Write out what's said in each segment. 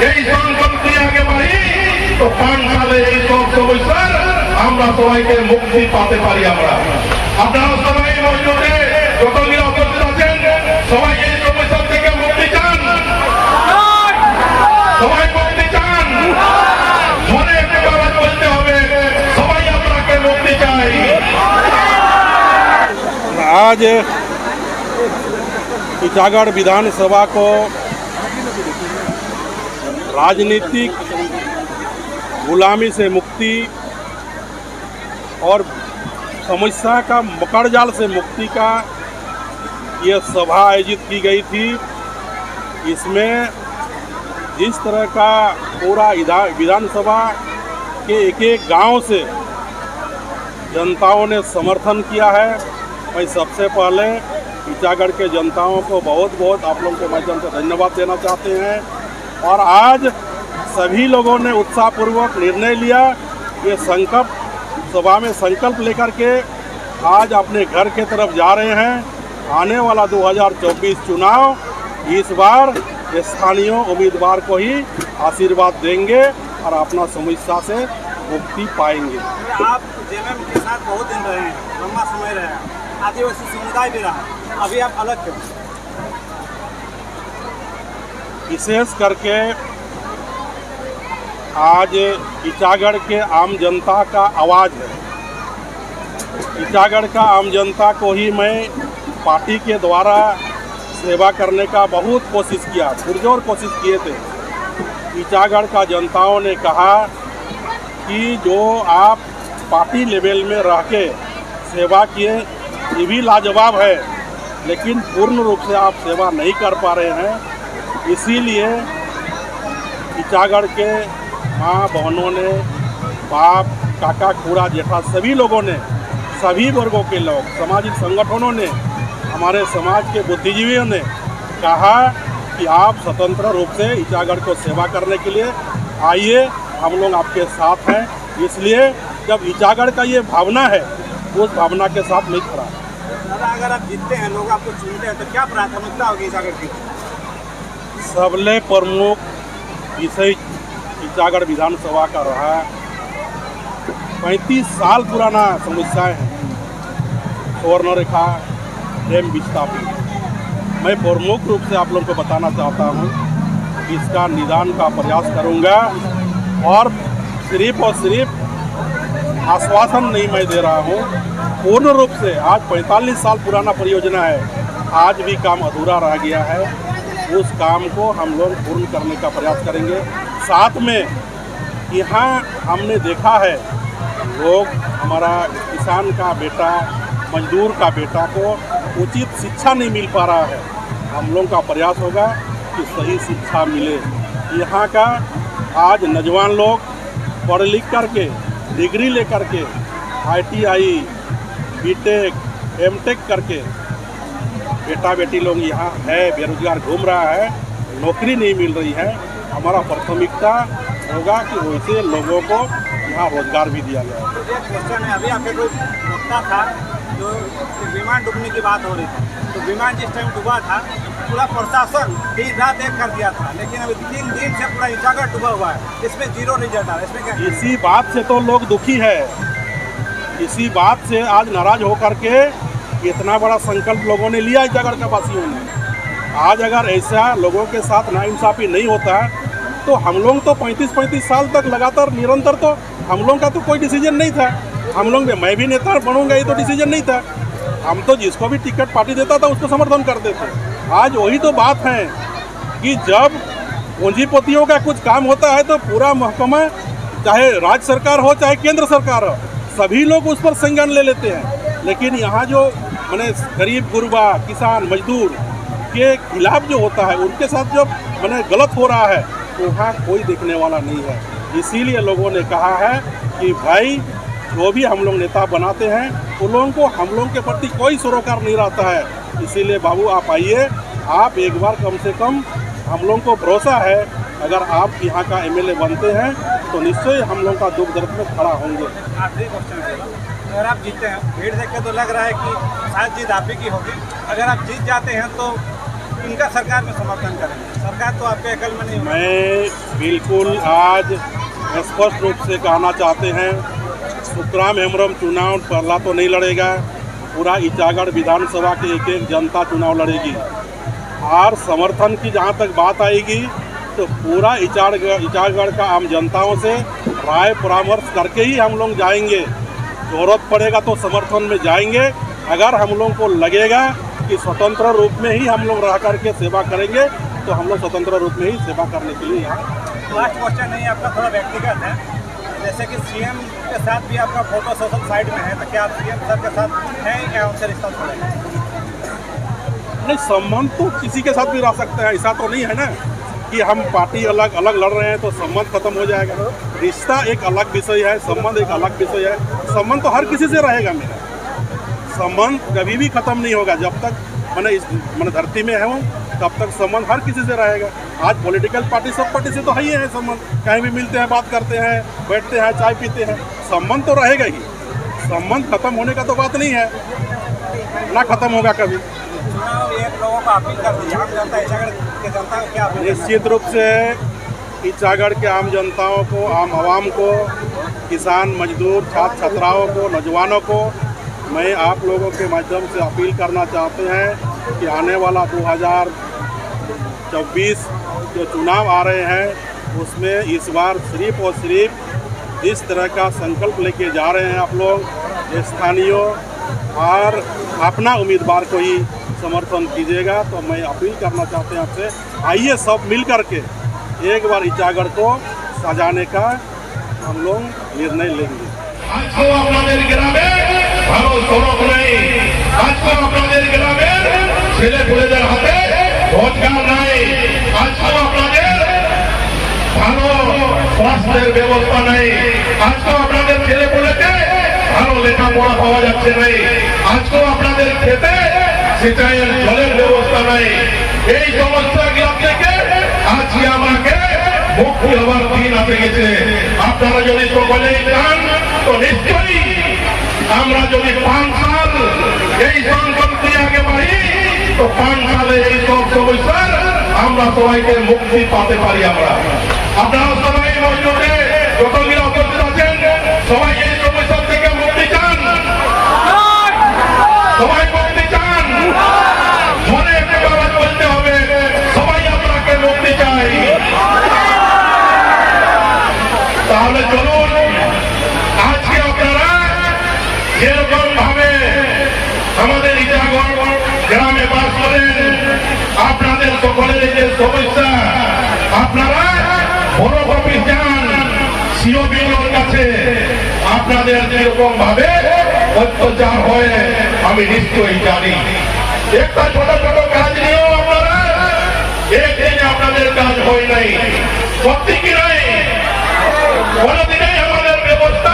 এই সংকল্পটি আগে বাড়ি তো পানশালে এই সব সমস্যার আমরা সবাইকে মুক্তি পাতে পারি। আমরা আপনারা সবাই মসজিদে যতগুলো উপস্থিত আছেন সবাই এই সমস্যা থেকে মুক্তি চান, সবাই মুক্তি চান, মনে একবার বলতে হবে সবাই আপনাকে মুক্তি চাই। आज टीचागढ़ विधानसभा को राजनीतिक गुलामी से मुक्ति और समस्या का मकड़जाल से मुक्ति का ये सभा आयोजित की गई थी। इसमें जिस तरह का पूरा विधानसभा के एक एक गांव से जनताओं ने समर्थन किया है। मैं सबसे पहले टीचागढ़ के जनताओं को बहुत बहुत आप लोगों के माध्यम से धन्यवाद देना चाहते हैं। और आज सभी लोगों ने उत्साहपूर्वक निर्णय लिया, ये संकल्प सभा में संकल्प लेकर के आज अपने घर के तरफ जा रहे हैं। आने वाला 2024 चुनाव इस बार स्थानीय उम्मीदवार को ही आशीर्वाद देंगे और अपना समस्या से मुक्ति पाएंगे। आप जेएमएम के साथ बहुत दिन रहे हैं, लंबा समय रहे हैं, आदिवासी समुदाय भी रहा, अभी आप अलग क्यों? विशेष करके आज टीचागढ़ के आम जनता का आवाज़ है। टीचागढ़ का आम जनता को ही मैं पार्टी के द्वारा सेवा करने का बहुत कोशिश किया, पुरजोर कोशिश किए थे। टीचागढ़ का जनताओं ने कहा कि जो आप पार्टी लेवल में रह के सेवा किए ये भी लाजवाब है, लेकिन पूर्ण रूप से आप सेवा नहीं कर पा रहे हैं। इसीलिए टीचागढ़ के माँ बहनों ने, बाप, काका, खुड़ा, जेठा सभी लोगों ने, सभी वर्गों के लोग, सामाजिक संगठनों ने, हमारे समाज के बुद्धिजीवियों ने कहा कि आप स्वतंत्र रूप से टीचागढ़ को सेवा करने के लिए आइए, हम लोग आपके साथ हैं। इसलिए जब टीचागढ़ का ये भावना है उस भावना के साथ नहीं खड़ा। दादा, अगर आप जीतते हैं, लोग आपको चुनते हैं, तो क्या प्राथमिकता होगी टीचागढ़ की? सबले प्रमुख विषय टीचागढ़ विधानसभा का रहा 35 साल पुराना समस्याएं हैं। स्वर्ण रेखा, डैम विस्थापित, मैं प्रमुख रूप से आप लोगों को बताना चाहता हूं, इसका निदान का प्रयास करूंगा। और सिर्फ आश्वासन नहीं मैं दे रहा हूं, पूर्ण रूप से आज 45 साल पुराना परियोजना है, आज भी काम अधूरा रह गया है, उस काम को हम लोग पूर्ण करने का प्रयास करेंगे। साथ में यहाँ हमने देखा है लोग, हमारा किसान का बेटा, मजदूर का बेटा को उचित शिक्षा नहीं मिल पा रहा है। हम लोग का प्रयास होगा कि सही शिक्षा मिले। यहाँ का आज नौजवान लोग पढ़ लिख करके, डिग्री लेकर के, ITI, बीटेक, एमटेक करके बेटा बेटी लोग यहाँ है, बेरोजगार घूम रहा है, नौकरी नहीं मिल रही है। हमारा प्राथमिकता होगा कि वैसे लोगों को यहाँ रोजगार भी दिया जाए। तो एक क्वेश्चन है, अभी आपके कोई वक्ता था जो विमान डूबने की बात हो रही थी, तो विमान जिस टाइम डूबा था पूरा प्रशासन दिन रात एक कर दिया था, लेकिन अभी 3 दिन से पूरा टीचागढ़ डूबा हुआ है, इसमें 0 रिजल्ट आ रहा है, इसमें क्या? इसी बात से तो लोग दुखी है, इसी बात से आज नाराज होकर के इतना बड़ा संकल्प लोगों ने लिया टीचागढ़ का वासियों ने। आज अगर ऐसा लोगों के साथ नाइंसाफी नहीं होता तो हम लोग तो 35 साल तक लगातार निरंतर तो हम लोग का तो कोई डिसीजन नहीं था। हम लोग मैं भी नेता बनूंगा ये तो डिसीजन नहीं था। हम तो जिसको भी टिकट पार्टी देता था उसको समर्थन करते थे। आज वही तो बात है कि जब पूंजीपतियों का कुछ काम होता है तो पूरा महकमा, चाहे राज्य सरकार हो चाहे केंद्र सरकार हो, सभी लोग उस पर संज्ञान ले लेते हैं। लेकिन यहाँ जो मैंने गरीब गुरबा, किसान, मजदूर के खिलाफ जो होता है, उनके साथ जो मैंने गलत हो रहा है, तो वहाँ कोई देखने वाला नहीं है। इसीलिए लोगों ने कहा है कि भाई जो भी हम लोग नेता बनाते हैं उन लोगों को हम लोगों के प्रति कोई सरोकार नहीं रहता है। इसीलिए बाबू आप आइए, आप एक बार कम से कम, हम लोगों को भरोसा है अगर आप यहाँ का MLA बनते हैं तो निश्चय हम लोग का दुख दर्द में खड़ा होंगे। आखिरी क्वेश्चन है, अगर आप जीतते हैं, भीड़ देख के तो लग रहा है कि शायद जीत आप ही की होगी, अगर आप जीत जाते हैं तो इनका सरकार में समर्थन करेंगे? सरकार तो आपके अकल में नहीं होगी। मैं बिल्कुल आज स्पष्ट रूप से कहना चाहते हैं, सुखराम हेम्ब्रम चुनाव पहला तो नहीं लड़ेगा, पूरा ईचागढ़ विधानसभा के एक एक जनता चुनाव लड़ेगी। और समर्थन की जहाँ तक बात आएगी तो पूरा ईचागढ़ का आम जनताओं से राय परामर्श करके ही हम लोग जाएंगे। जरूरत पड़ेगा तो समर्थन में जाएंगे। अगर हम लोग को लगेगा कि स्वतंत्र रूप में ही हम लोग रह करके सेवा करेंगे तो हम लोग स्वतंत्र रूप में ही सेवा करने के लिए यहाँ। लास्ट क्वेश्चन नहीं, आपका थोड़ा व्यक्तिगत है। जैसे कि सीएम के साथ भी आपका फोटो सोशल साइट में है, तो क्या आप सीएम सर के साथ हैं या उनसे रिश्ता छोड़ेंगे? नहीं, संबंध तो किसी के साथ भी रह सकते हैं, ऐसा तो नहीं है ना कि हम पार्टी अलग अलग लड़ रहे हैं तो संबंध खत्म हो जाएगा। रिश्ता एक अलग विषय है, संबंध एक अलग विषय है। संबंध तो हर किसी से रहेगा मेरा, संबंध कभी भी खत्म नहीं होगा। जब तक मैंने धरती में हूँ तब तक संबंध हर किसी से रहेगा। आज पॉलिटिकल पार्टी सब पार्टी से तो है ही है संबंध, कहीं भी मिलते हैं, बात करते हैं, बैठते हैं, चाय पीते हैं, संबंध तो रहेगा ही। संबंध खत्म होने का तो बात नहीं है, ना खत्म होगा कभी। चुनाव एक लोगों को अपील कर दी, आम जनता ईचागढ़ के जनता को क्या अपील? निश्चित रूप से ईचागढ़ के आम जनताओं को, आम आवाम को, किसान, मजदूर, छात्र छात्राओं को, नौजवानों को मैं आप लोगों के माध्यम से अपील करना चाहते हैं कि आने वाला 2024 जो चुनाव आ रहे हैं उसमें इस बार सिर्फ और सिर्फ इस तरह का संकल्प लेके जा रहे हैं आप लोग, स्थानीय और अपना उम्मीदवार को ही समर्थन कीजिएगा। तो मैं अपील करना चाहते हैं आपसे, आइए सब मिल करके एक बार ईचागढ़ को सजाने का हम लोग निर्णय लेंगे। আজকে আপনাদের গ্রামে ভালো সড়ক নেই, আজকে আপনাদের গ্রামে ছেলে পুলেদের হাতে রোজগার নাই, আজকে আপনাদের ভালো স্বাস্থ্যের ব্যবস্থা নেই, আজকে আপনাদের ছেলে পুলেকে ভালো লেখাপড়া পাওয়া যাচ্ছে নাই, আজকে আপনাদের খেতে সিঁচাইয়ের জলের ব্যবস্থা নাই। এই সমস্যাগুলো থেকে আজকে আমাকে মুক্তি হবার দিন আসে গেছে। আপনারা যদি সকলেই চান তো নিশ্চয়ই আমরা যদি 5 সাল এই সংকল্প নিয়ে আগে বাড়ি তো 5 সালে এই সব সমস্যার আমরা সবাইকে মুক্তি পাতে পারি। আপনারা সবাই মজুরে যতগুলো উপস্থিত আছেন সবাই এই সমস্যা থেকে মুক্তি চান, সবাই মুক্তি চান, মনে একটা আওয়াজ বলতে হবে, সবাই আপনাকে মুক্তি চাই। তাহলে চলুন আজকে আপনারা যেরকম ভাবে আমাদের ईचागढ़ গ্রামে বাস করেন, আপনাদের সকলের যে সমস্যা আপনারা বড় অফিস যান, সিওবিওর কাছে আপনাদের যেরকম ভাবে অত্যাচার হয় আমি নিশ্চয়ই জানি। একটা ছোট ছোট কাজ নিয়েও আপনারা একদিনে আপনাদের কাজ হয় নাই, সত্যি কি নাই? কোনদিনই আমাদের ব্যবস্থা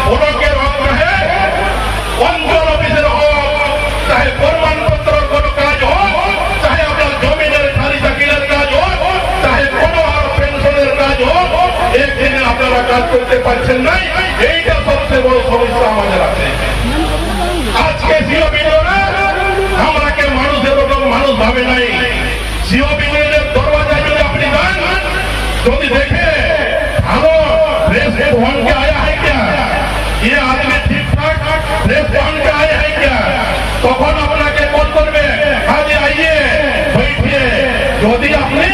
সড়কের হোক রহে, অঞ্চল অফিসের হোক, চাহে প্রমাণপত্রের কোনো কাজ হোক, চাহে আপনার জমিনের খালি চাকিলের কাজ হোক, চাহে কোনো আর পেনশনের কাজ হোক, একদিনে আপনারা কাজ করতে পারছেন নাই। এইটা সবচেয়ে বড় সমস্যা আমাদের আছে। আজকে সিও বিনিয়োগে আমরাকে মানুষ এরকম মানুষ ভাবে নাই। সিও বিনিয়োগের দরওয়াজায় যদি আপনি যান, যদি দেখে हेलो प्रेस पहुंच के आया है क्या, ये आदमी ठीक ठाक प्रेस पहुंच के आया है क्या, তখন আপনাকে কল করবে, আগে আইয়ে बैठिए। যদি আপনি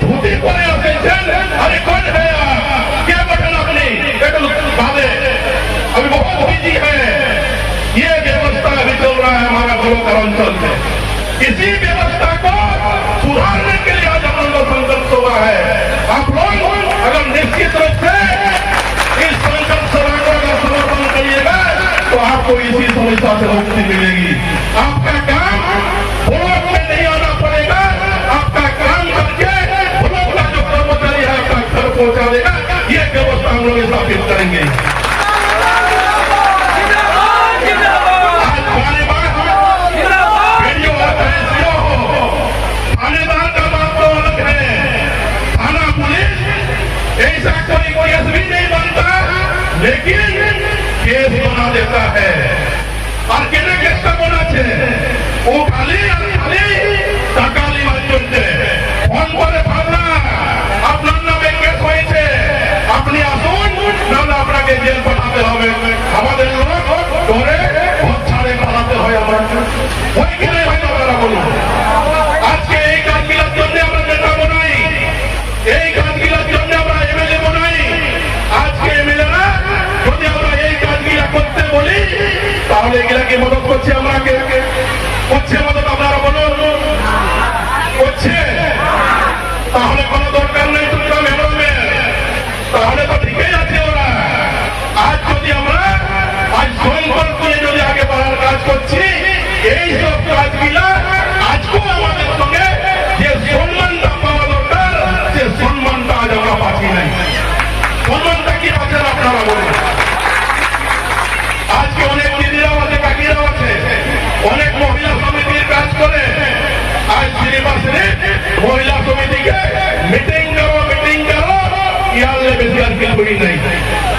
ধুতি পরে এসেছেন, আরে कौन है क्या बटन अपनी একটু ভাবে अभी बहुत बिजी है। ये व्यवस्था अभी चल रहा है हमारा गोलकर अंचल में। इसी व्यवस्था को सुधारने के लिए आज हम लोग संकल्प हुआ है। आप लोग अगर निश्चित रूप से इस संकल्प सभा को अगर समर्थन करिएगा तो आपको इसी समस्या से मुक्ति मिलेगी। आपका काम ब्लॉक में नहीं आना पड़ेगा, आपका काम करके ब्लॉक का जो कर्मचारी है आपका घर पहुंचा देगा। ये व्यवस्था हम लोग स्थापित करेंगे। आज हमारे पास वीडियो हो, বেশি আর কিছু নাই।